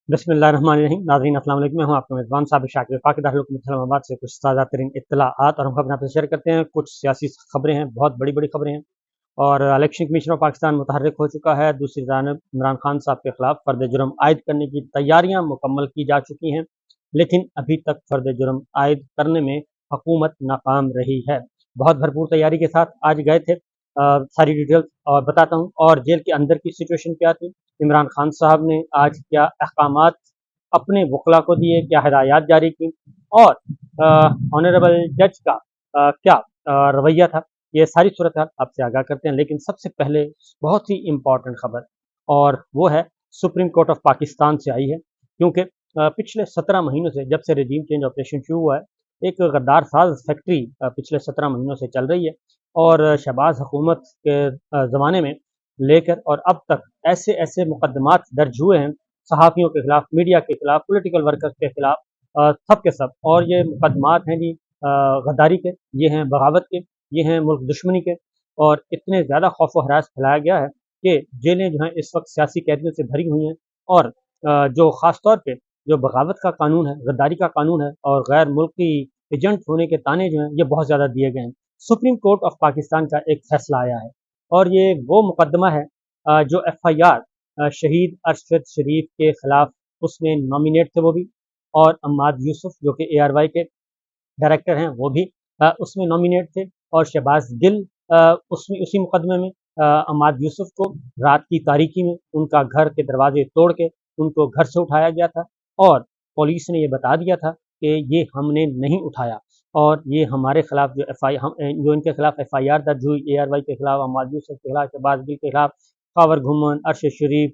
बिस्मिल्लाहिर्रहमानिर्रहीम। नाज़रीन अस्सलाम वालेकुम। मैं हूं आपका मेज़बान साबिक़ शाकिर वफ़ाक़ी दारुल इस्लामाबाद से कुछ ताज़ा तरीन इत्तलाआत और हम अपने आपसे शेयर करते हैं। कुछ सियासी खबरें हैं, बहुत बड़ी-बड़ी खबरें हैं। और इलेक्शन कमीशन ऑफ पाकिस्तान मुतहर्रिक हो चुका है। दूसरी जानिब इमरान खान साहब के खिलाफ फ़र्द जुर्म आयद करने की तैयारियां मुकम्मल की जा चुकी हैं, लेकिन अभी तक फ़र्द जुर्म आयद करने में हुकूमत नाकाम रही है। बहुत भरपूर तैयारी के साथ आज गए थे। सारी डिटेल्स और बताता हूँ। और जेल के अंदर की सिचुएशन क्या थी, इमरान खान साहब ने आज क्या अहकामात अपने वकला को दिए, क्या हिदायत जारी की, और ऑनरेबल जज का क्या रवैया था, ये सारी सूरत हाल आपसे आगाह करते हैं। लेकिन सबसे पहले बहुत ही इम्पॉर्टेंट खबर, और वो है सुप्रीम कोर्ट ऑफ पाकिस्तान से आई है। क्योंकि पिछले 17 महीनों से, जब से रजीम चेंज ऑपरेशन शुरू हुआ है, एक गद्दार साज फैक्ट्री पिछले 17 महीनों से चल रही है। और शहबाज हुकूमत के ज़माने में लेकर और अब तक ऐसे ऐसे मुकदमात दर्ज हुए हैं सहाफ़ियों के खिलाफ, मीडिया के खिलाफ, पॉलिटिकल वर्कर्स के खिलाफ, सब के सब। और ये मुकदमात हैं जी गद्दारी के, ये हैं बगावत के, ये हैं मुल्क दुश्मनी के। और इतने ज़्यादा खौफ व हरास फैलाया गया है कि जेलें जो हैं इस वक्त सियासी कैदियों से भरी हुई हैं। और जो ख़ास तौर पे जो बगावत का कानून है, गद्दारी का कानून है, और गैर मुल्की एजेंट होने के ताने जो हैं, ये बहुत ज़्यादा दिए गए हैं। सुप्रीम कोर्ट ऑफ पाकिस्तान का एक फैसला आया है, और ये वो मुकदमा है जो FIR शहीद अरशद शरीफ के खिलाफ उसमें नॉमिनेट थे वो भी, और अम्माद यूसुफ जो कि ARY के डायरेक्टर हैं वो भी उसमें नॉमिनेट थे। और शहबाज गिल उसमें उसी मुकदमे में अम्माद यूसुफ को रात की तारीकी में उनका घर के दरवाजे तोड़ के उनको घर से उठाया गया था, और पुलिस ने ये बता दिया था कि ये हमने नहीं उठाया, और ये हमारे खिलाफ जो इनके खिलाफ FIR दर्ज हुई, ARY के खिलाफ, अम्माद यूसुफ के खिलाफ, शहबाज गिल के खिलाफ, कावर घुमन, अरशद शरीफ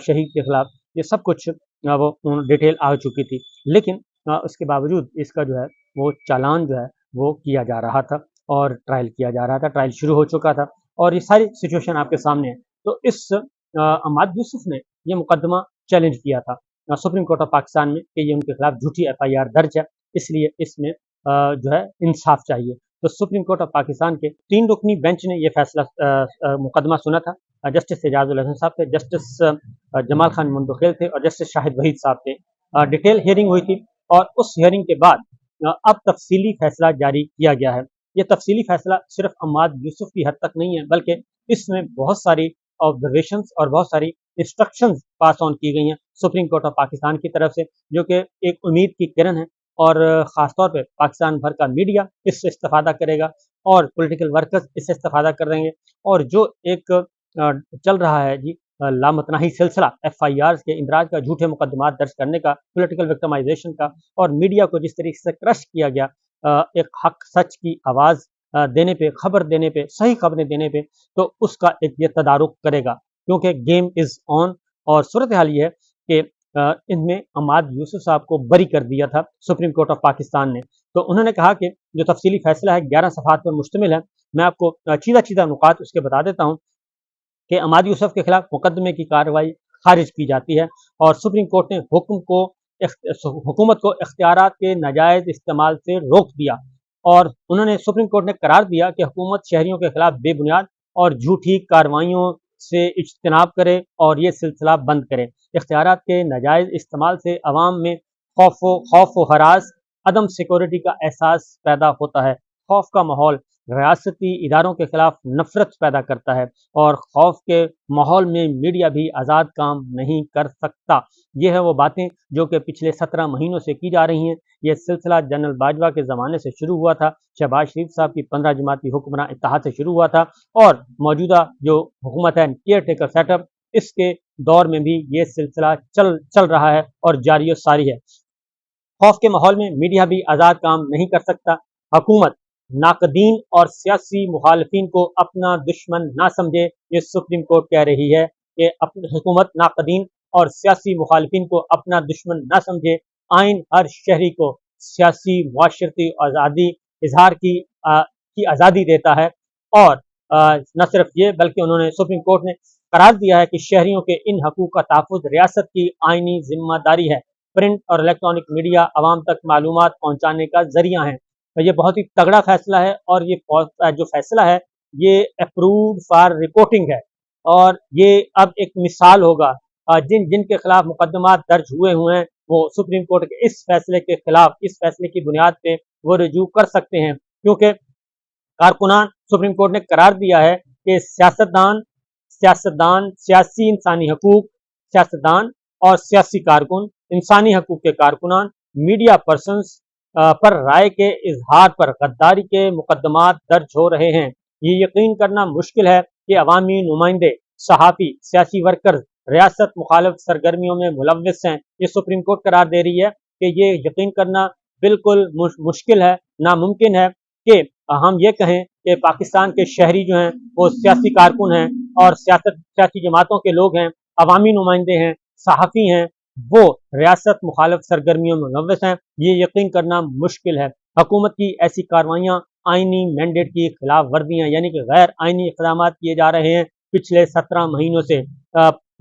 शहीद के खिलाफ, ये सब कुछ वो डिटेल आ चुकी थी। लेकिन उसके बावजूद इसका जो है वो चालान जो है वो किया जा रहा था, और ट्रायल किया जा रहा था, ट्रायल शुरू हो चुका था, और ये सारी सिचुएशन आपके सामने है। तो इस अम्माद यूसुफ ने ये मुकदमा चैलेंज किया था सुप्रीम कोर्ट ऑफ पाकिस्तान में कि ये उनके खिलाफ झूठी FIR दर्ज है, इसलिए इसमें जो है इंसाफ चाहिए। तो सुप्रीम कोर्ट ऑफ पाकिस्तान के 3 रुकनी बेंच ने ये फैसला मुकदमा सुना था। जस्टिस एजाजुल हसन साहब थे, जस्टिस जमाल खान मुंतखिल थे, और जस्टिस शाहिद वहीद साहब थे। डिटेल हियरिंग हुई थी, और उस हियरिंग के बाद अब तफसीली फैसला जारी किया गया है। ये तफसीली फैसला सिर्फ अम्माद यूसुफ की हद तक नहीं है, बल्कि इसमें बहुत सारी ऑब्जर्वेशंस और बहुत सारी इंस्ट्रक्शंस पास ऑन की गई हैं सुप्रीम कोर्ट ऑफ पाकिस्तान की तरफ से, जो कि एक उम्मीद की किरण है। और ख़ास तौर पे पाकिस्तान भर का मीडिया इससे इस्तेफादा करेगा, और पॉलिटिकल वर्कर्स इससे इस्तेफादा करेंगे। और जो एक चल रहा है जी लामतनाही सिलसिला FIRs के इंदराज का, झूठे मुकदमात दर्ज करने का, पॉलिटिकल विक्टिमाइजेशन का, और मीडिया को जिस तरीके से क्रश किया गया एक हक सच की आवाज़ देने पे, खबर देने पे, सही खबरें देने पे, तो उसका एक ये तदारुक करेगा, क्योंकि गेम इज़ ऑन। और सूरत हाल ये है कि इनमें अम्माद यूसुफ साहब को बरी कर दिया था सुप्रीम कोर्ट ऑफ पाकिस्तान ने। तो उन्होंने कहा कि जो तफसीली फैसला है 11 सफ़हात पर मुश्तमिल है। मैं आपको चीज़ा नुकात उसके बता देता हूँ कि अम्माद यूसुफ के खिलाफ मुकदमे की कार्रवाई खारिज की जाती है, और सुप्रीम कोर्ट ने हुकूमत को इख्तियारात के नाजायज़ इस्तेमाल से रोक दिया। और उन्होंने सुप्रीम कोर्ट ने करार दिया कि हुकूमत शहरियों के खिलाफ बेबुनियाद और झूठी कार्रवाइयों से इज्तनाब करे, और ये सिलसिला बंद करे। इख्तियारात के नाजायज़ इस्तेमाल से अवाम में खौफ व हरास, अदम सिक्योरिटी का एहसास पैदा होता है। खौफ का माहौल रियासती इदारों के खिलाफ नफरत पैदा करता है, और खौफ के माहौल में मीडिया भी आज़ाद काम नहीं कर सकता। ये है वो बातें जो कि पिछले 17 महीनों से की जा रही हैं। ये सिलसिला जनरल बाजवा के ज़माने से शुरू हुआ था, शहबाज शरीफ साहब की 15 जमाती हुक्मरान इत्तेहाद से शुरू हुआ था, और मौजूदा जो हुकूमत है केयर टेकर सेटअप, इसके दौर में भी ये सिलसिला चल रहा है और जारी सारी है। खौफ के माहौल में मीडिया भी आज़ाद काम नहीं कर सकता। हुकूमत नाकदीन और सियासी मुखालफिन को अपना दुश्मन ना समझे, ये सुप्रीम कोर्ट कह रही है कि अपनी हुकूमत नाकदीन और सियासी मुखालफिन को अपना दुश्मन ना समझे। आइन हर शहरी को सियासी माशरती आज़ादी इजहार की आज़ादी देता है। और न सिर्फ ये, बल्कि उन्होंने सुप्रीम कोर्ट ने करार दिया है कि शहरियों के इन हकूक़ का तहफ़्फ़ुज़ रियासत की आइनी जिम्मेदारी है। प्रिंट और इलेक्ट्रॉनिक मीडिया आवाम तक मालूमात पहुँचाने का जरिया है। तो ये बहुत ही तगड़ा फैसला है, और ये जो फैसला है ये अप्रूव्ड फॉर रिपोर्टिंग है, और ये अब एक मिसाल होगा जिन जिन के खिलाफ मुकदमात दर्ज हुए हैं वो सुप्रीम कोर्ट के इस फैसले के खिलाफ, इस फैसले की बुनियाद पे वो रजू कर सकते हैं, क्योंकि कारकुनान सुप्रीम कोर्ट ने करार दिया है कि सियासतदान सियासतदान सियासी इंसानी हकूक, सियासतदान और सियासी कारकुन, इंसानी हकूक के कारकुनान, मीडिया पर्सन्स पर राय के इजहार पर गद्दारी के मुकदमात दर्ज हो रहे हैं। ये यकीन करना मुश्किल है कि अवामी नुमाइंदे, सहाफ़ी, सियासी वर्कर्स रियासत मुखालिफ सरगर्मियों में मुलव्वस हैं। ये सुप्रीम कोर्ट करार दे रही है कि ये यकीन करना बिल्कुल मुश्किल है, नामुमकिन है कि हम ये कहें कि पाकिस्तान के शहरी जो हैं वो सियासी कारकुन हैं और सियासी जमातों के लोग हैं, अवामी नुमाइंदे हैं, सहाफ़ी हैं, वो रियासत मुखालिफ सरगर्मियों में मुलव्वस हैं। ये यकीन करना मुश्किल है। हुकूमत की ऐसी कार्रवाइयाँ आइनी मैंडेट की खिलाफ वर्दियाँ यानी कि गैर आइनी इक़दाम किए जा रहे हैं पिछले 17 महीनों से,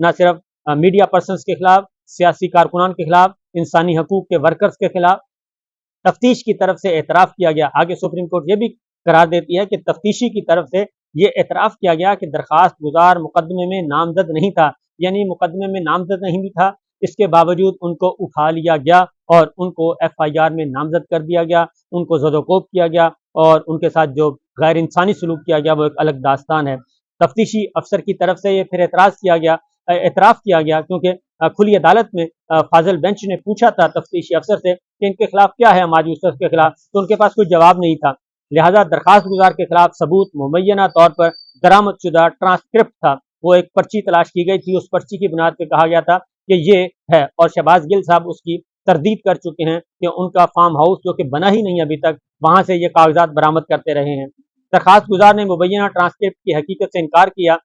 न सिर्फ मीडिया पर्सन्स के खिलाफ, सियासी कारकुनान के खिलाफ, इंसानी हकूक के वर्कर्स के खिलाफ। तफ्तीश की तरफ से एतराफ़ किया गया, आगे सुप्रीम कोर्ट ये भी करार देती है कि तफ्तीशी की तरफ से ये एतराफ़ किया गया कि दरख्वास्त गुजार मुकदमे में नामजद नहीं था, यानी मुकदमे में नामजद नहीं भी था, इसके बावजूद उनको उठा लिया गया और उनको FIR में नामजद कर दिया गया, उनको ज़दोकोब किया गया और उनके साथ जो गैर इंसानी सलूक किया गया वो एक अलग दास्तान है। तफ्तीशी अफसर की तरफ से ये फिर एतराफ़ किया गया क्योंकि खुली अदालत में फाजिल बेंच ने पूछा था तफ्तीशी अफसर से कि इनके खिलाफ क्या है, हमाद यूसुफ के खिलाफ, तो उनके पास कोई जवाब नहीं था। लिहाजा दरख्वास्त गुजार के खिलाफ सबूत मुबैना तौर पर दरामद शुदा ट्रांसक्रिप्ट था, वो एक पर्ची तलाश की गई थी, उस पर्ची की बुनियाद पर कहा गया था कि ये है, और शहबाज गिल साहब उसकी तरदीद कर चुके हैं कि उनका फार्म हाउस जो कि बना ही नहीं अभी तक, वहां से ये कागजात बरामद करते रहे हैं। दरख्वास्त गुजार ने मुबैना ट्रांसक्रिप्ट की हकीकत से इनकार किया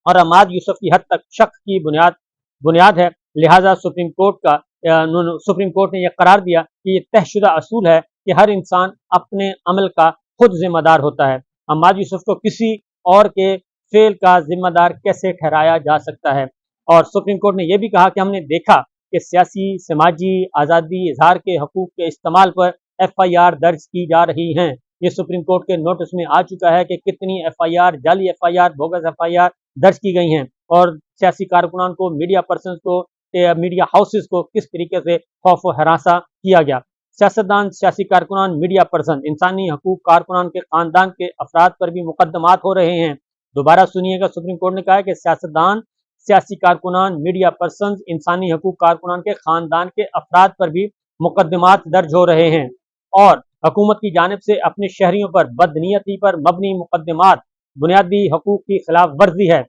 और हमाद यूसुफ की हद तक शक की बुनियाद है। लिहाजा सुप्रीम कोर्ट ने यह करार दिया कि ये तयशुदा असूल है कि हर इंसान अपने अमल का खुद जिम्मेदार होता है। हमाद यूसुफ को किसी और के फेल का जिम्मेदार कैसे ठहराया जा सकता है। और सुप्रीम कोर्ट ने यह भी कहा कि हमने देखा कि सियासी, समाजी, आज़ादी इजहार के हकूक के इस्तेमाल पर FIR दर्ज की जा रही हैं। ये सुप्रीम कोर्ट के नोटिस में आ चुका है कि कितनी FIR, जाली FIR, बोगस FIR दर्ज की गई हैं और सियासी कारकुनान को, मीडिया पर्सन को, मीडिया हाउसेस को किस तरीके से खौफ व हरासा किया गया। सियासतदान, सियासी कारकुनान, मीडिया पर्सन, इंसानी हकूक कारकुनान के खानदान के अफराद पर भी मुकदमात हो रहे हैं। दोबारा सुनिएगा, सुप्रीम कोर्ट ने कहा है कि सियासतदान, सियासी कारकुनान, मीडिया पर्सन, इंसानी हकूक कारकुनान के खानदान के अफराद पर भी मुकदमात दर्ज हो रहे हैं और हुकूमत की जानिब से अपने शहरियों पर बदनीयती पर मबनी मुकदमात बुनियादी हकूक की खिलाफ वर्जी है।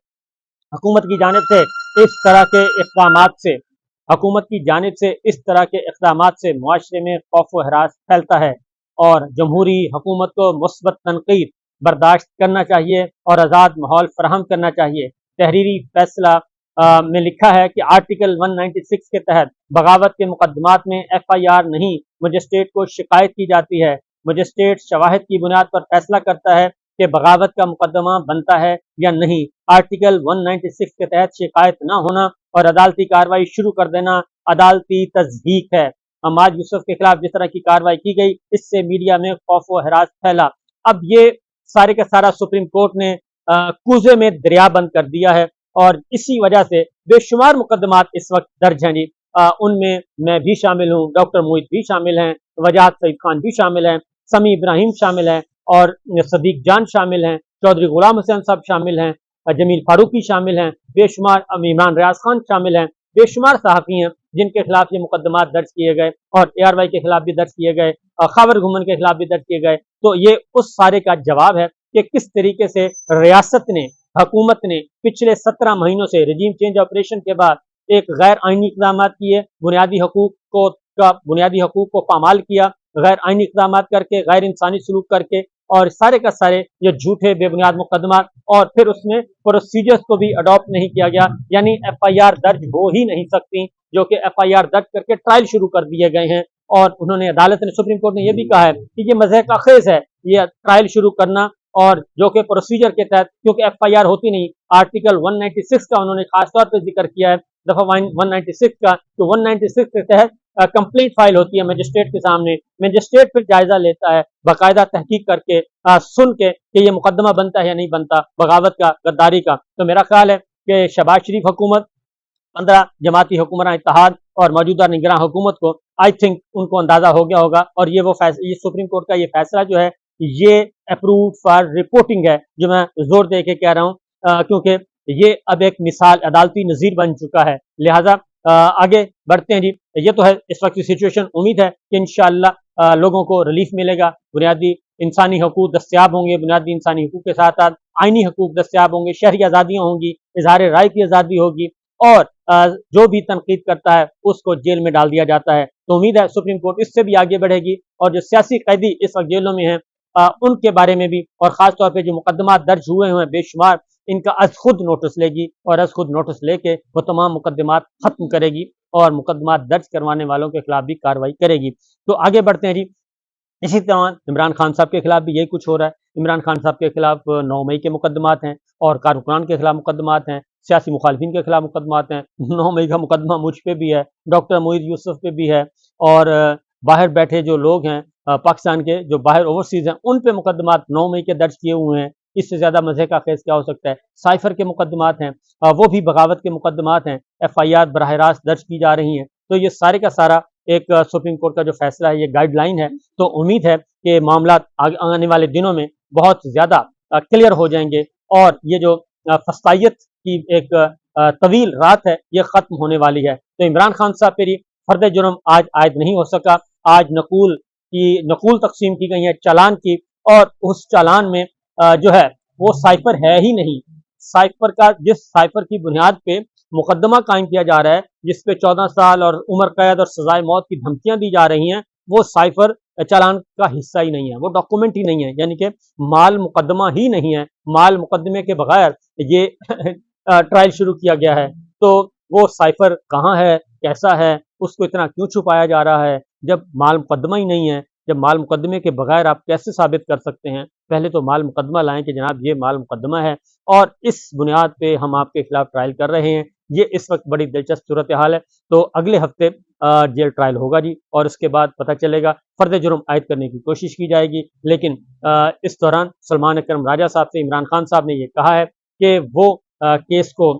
हुकूमत की जानिब से इस तरह के इक़दामात से मुआशरे में खौफ व हरास फैलता है और जमहूरी हुकूमत को मुस्बत तनकीद बर्दाश्त करना चाहिए और आज़ाद माहौल फराहम करना चाहिए। तहरीरी फैसला में लिखा है कि आर्टिकल 196 के तहत बगावत के मुकदमात में FIR नहीं, मजिस्ट्रेट को शिकायत की जाती है। मजिस्ट्रेट शवाहिद की बुनियाद पर फैसला करता है कि बगावत का मुकदमा बनता है या नहीं। आर्टिकल 196 के तहत शिकायत न होना और अदालती कार्रवाई शुरू कर देना अदालती तज़हीक है। हमाद यूसुफ के खिलाफ जिस तरह की कार्रवाई की गई, इससे मीडिया में खौफ व हरास फैला। अब ये सारे का सारा सुप्रीम कोर्ट ने कूजे में दरिया बंद कर दिया है और इसी वजह से बेशुमार मुकदमात इस वक्त दर्ज हैं जी। उनमें मैं भी शामिल हूँ, डॉक्टर मोहित भी शामिल हैं, वजाहत सईद खान भी शामिल हैं, समी इब्राहिम शामिल हैं और सदीक जान शामिल हैं, चौधरी गुलाम हुसैन साहब शामिल हैं, जमील फारूकी शामिल हैं, बेशुमार इमरान रियाज खान शामिल हैं, बेशुमार सहाफ़ी हैं जिनके खिलाफ ये मुकदमात दर्ज किए गए और ARY के खिलाफ भी दर्ज किए गए, खबर घुमन के खिलाफ भी दर्ज किए गए। तो ये उस सारे का जवाब है कि किस तरीके से रियासत ने, हुकूमत ने पिछले 17 महीनों से रजीम चेंज ऑपरेशन के बाद एक गैर आइनी इक़दाम किए, बुनियादी हकूक को पामाल किया, गैर आइनी इक़दाम करके, गैर इंसानी सलूक करके और सारे का सारे ये झूठे बेबुनियाद मुकदमात, और फिर उसमें प्रोसीजर्स को भी अडॉप्ट नहीं किया गया, यानी FIR दर्ज हो ही नहीं सकती, जो कि FIR दर्ज करके ट्रायल शुरू कर दिए गए हैं। और उन्होंने, अदालत ने, सुप्रीम कोर्ट ने यह भी कहा है कि ये मज़ह का खेज है ये ट्रायल शुरू करना, और जो कि प्रोसीजर के तहत, क्योंकि FIR होती नहीं। आर्टिकल 196 का उन्होंने खास तौर पर जिक्र किया है, दफा 196 का, तो 196 के तहत कंप्लेंट फाइल होती है मजिस्ट्रेट के सामने, मजिस्ट्रेट फिर जायजा लेता है बाकायदा तहकीक करके, सुन के कि ये मुकदमा बनता है या नहीं बनता बगावत का, गद्दारी का। तो मेरा ख्याल है कि शहबाज शरीफ हुकूमत 15 जमाती हुक्मरान इत्तेहाद और मौजूदा निगरान हुकूमत को आई थिंक उनको अंदाजा हो गया होगा, और ये सुप्रीम कोर्ट का ये फैसला जो है ये अप्रूव फॉर रिपोर्टिंग है, जो मैं जोर दे के कह रहा हूँ, क्योंकि ये अब एक मिसाल अदालती नज़ीर बन चुका है। लिहाजा आगे बढ़ते हैं जी। ये तो है इस वक्त की सिचुएशन। उम्मीद है कि इंशाअल्लाह लोगों को रिलीफ मिलेगा, बुनियादी इंसानी हकूक दस्तियाब होंगे, बुनियादी इंसानी हकूक के साथ साथ आइनी हकूक दस्तियाब होंगे, शहरी आज़ादियाँ होंगी, इजहार राय की आज़ादी होगी, और जो भी तनकीद करता है उसको जेल में डाल दिया जाता है। तो उम्मीद है सुप्रीम कोर्ट इससे भी आगे बढ़ेगी, और जो सियासी कैदी इस वक्त जेलों में हैं उनके बारे में भी, और ख़ास तौर पे जो मुकदमा दर्ज हुए हैं बेशुमार, इनका अज खुद नोटिस लेगी, और अज खुद नोटिस लेके वो तमाम मुकदमात ख़त्म करेगी और मुकदमात दर्ज करवाने वालों के खिलाफ भी कार्रवाई करेगी। तो आगे बढ़ते हैं जी। इसी तरह इमरान खान साहब के खिलाफ भी यही कुछ हो रहा है। इमरान खान साहब के खिलाफ 9 मई के मुकदमात हैं, और कारकुनान के खिलाफ मुकदमात हैं, सियासी मुखालिफिन के खिलाफ मुकदमात हैं। 9 मई का मुकदमा मुझ पे भी है, डॉक्टर मोईद यूसुफ पे भी है, और बाहर बैठे जो लोग हैं पाकिस्तान के, जो बाहर ओवरसीज हैं, उन पे मुकदमात 9 मई के दर्ज किए हुए हैं। इससे ज़्यादा मज़े का केस क्या हो सकता है। साइफर के मुकदमात हैं, वो भी बगावत के मुकदमात हैं, FIR बराह रास्त दर्ज की जा रही हैं। तो ये सारे का सारा एक सुप्रीम कोर्ट का जो फैसला है, ये गाइडलाइन है। तो उम्मीद है कि मामला आने वाले दिनों में बहुत ज़्यादा क्लियर हो जाएंगे, और ये जो फस्तायत की एक तवील रात है, ये ख़त्म होने वाली है। तो इमरान खान साहब पर फर्द जुर्म आज आयद नहीं हो सका। आज नकूल तकसीम की गई है चालान की, और उस चालान में जो है वो साइफर है ही नहीं। साइफर का, जिस साइफर की बुनियाद पे मुकदमा कायम किया जा रहा है, जिस पे 14 साल और उम्र कैद और सजाए मौत की धमकियां दी जा रही हैं, वो साइफर चालान का हिस्सा ही नहीं है, वो डॉक्यूमेंट ही नहीं है, यानी कि माल मुकदमा ही नहीं है। माल मुकदमे के बगैर ये ट्रायल शुरू किया गया है। तो वो साइफर कहाँ है, कैसा है, उसको इतना क्यों छुपाया जा रहा है, जब माल मुकदमा ही नहीं है। जब माल मुकदमे के बगैर आप कैसे साबित कर सकते हैं? पहले तो माल मुकदमा लाएं कि जनाब ये माल मुकदमा है, और इस बुनियाद पे हम आपके खिलाफ ट्रायल कर रहे हैं। ये इस वक्त बड़ी दिलचस्प सूरत हाल है। तो अगले हफ्ते जेल ट्रायल होगा जी, और उसके बाद पता चलेगा, फर्द जुर्म आयद करने की कोशिश की जाएगी। लेकिन इस दौरान सलमान अकरम राजा साहब से इमरान खान साहब ने ये कहा है कि वो केस को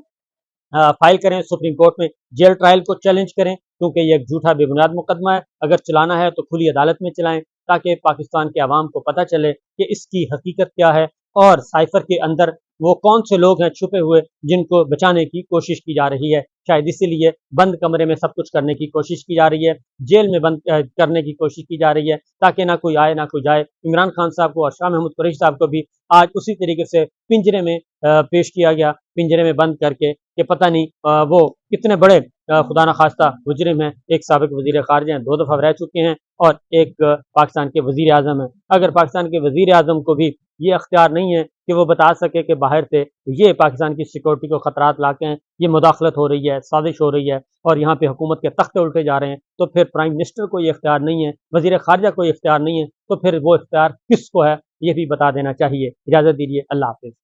फाइल करें सुप्रीम कोर्ट में, जेल ट्रायल को चैलेंज करें, क्योंकि ये एक झूठा बेबुनियाद मुकदमा है। अगर चलाना है तो खुली अदालत में चलाएं, ताकि पाकिस्तान के अवाम को पता चले कि इसकी हकीकत क्या है, और साइफर के अंदर वो कौन से लोग हैं छुपे हुए जिनको बचाने की कोशिश की जा रही है। शायद इसीलिए बंद कमरे में सब कुछ करने की कोशिश की जा रही है, जेल में बंद करने की कोशिश की जा रही है, ताकि ना कोई आए ना कोई जाए। इमरान खान साहब को और शाह महमूद कुरैशी साहब को भी आज उसी तरीके से पिंजरे में पेश किया गया, पिंजरे में बंद करके, कि पता नहीं वो कितने बड़े खुदा न खास्ता मुजरिम हैं। एक साबिक वजीर खारजा हैं, 2 दफ़ा रह चुके हैं, और एक पाकिस्तान के वजीर आज़म हैं। अगर पाकिस्तान के वजीर आज़म को भी ये अख्तियार नहीं है कि वो बता सके कि बाहर से ये पाकिस्तान की सिक्योरिटी को ख़तरात लाके हैं, ये मुदाखलत हो रही है, साजिश हो रही है, और यहाँ पे हुकूमत के तख्ते उल्टे जा रहे हैं, तो फिर प्राइम मिनिस्टर को ये इख्तियार नहीं है, वजीर खारजा को इख्तियार नहीं है, तो फिर वो इख्तियार किसको है, ये भी बता देना चाहिए। इजाज़त दीजिए, अल्लाह हाफ़िज़।